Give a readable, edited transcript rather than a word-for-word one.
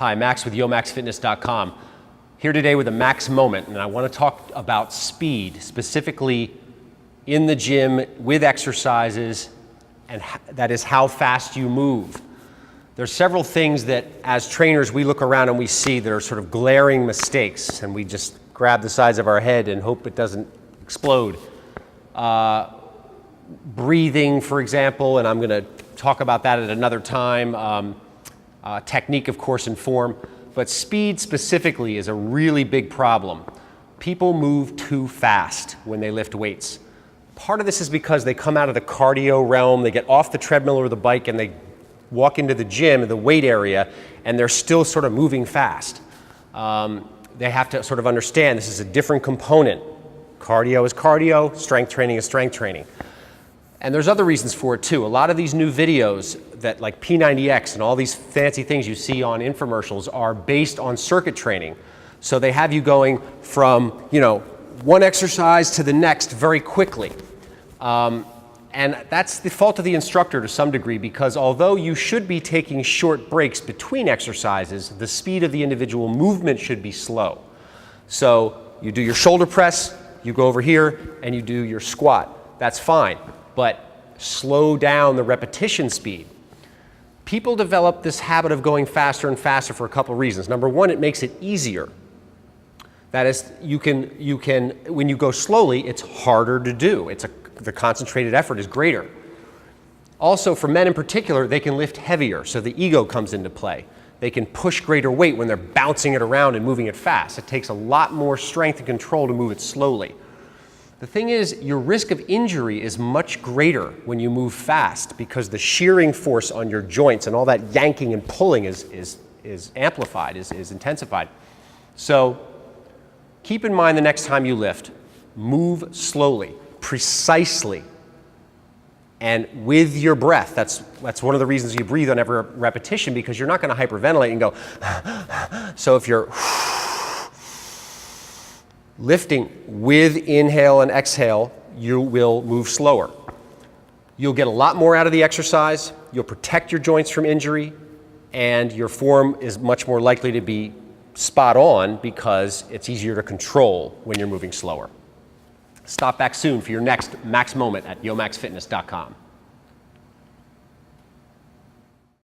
Hi, Max with YoMaxFitness.com. Here today with a Max Moment, and I want to talk about speed, specifically in the gym with exercises, and that is how fast you move. There's several things that as trainers we look around and we see that are sort of glaring mistakes, and we just grab the sides of our head and hope it doesn't explode. Breathing, for example, and I'm going to talk about that at another time. Technique, of course, and form, but speed specifically is a really big problem. People move too fast when they lift weights. Part of this is because they come out of the cardio realm, they get off the treadmill or the bike, and they walk into the gym, the weight area, and they're still sort of moving fast. They have to sort of understand this is a different component. Cardio is cardio, strength training is strength training. And there's other reasons for it too. A lot of these new videos that like P90X and all these fancy things you see on infomercials are based on circuit training. So they have you going from, one exercise to the next very quickly. And that's the fault of the instructor to some degree, because although you should be taking short breaks between exercises, the speed of the individual movement should be slow. So you do your shoulder press, you go over here, and you do your squat. That's fine. But slow down the repetition speed. People develop this habit of going faster and faster for a couple of reasons. Number one, it makes it easier. That is, when you go slowly, it's harder to do. The concentrated effort is greater. Also, for men in particular, they can lift heavier, so the ego comes into play. They can push greater weight when they're bouncing it around and moving it fast. It takes a lot more strength and control to move it slowly. The thing is, your risk of injury is much greater when you move fast, because the shearing force on your joints and all that yanking and pulling is amplified, is intensified. So keep in mind the next time you lift, move slowly, precisely, and with your breath. That's one of the reasons you breathe on every repetition, because you're not going to hyperventilate and go. So if you're lifting with inhale and exhale, you will move slower. You'll get a lot more out of the exercise, you'll protect your joints from injury, and your form is much more likely to be spot on because it's easier to control when you're moving slower. Stop back soon for your next Max Moment at YoMaxFitness.com.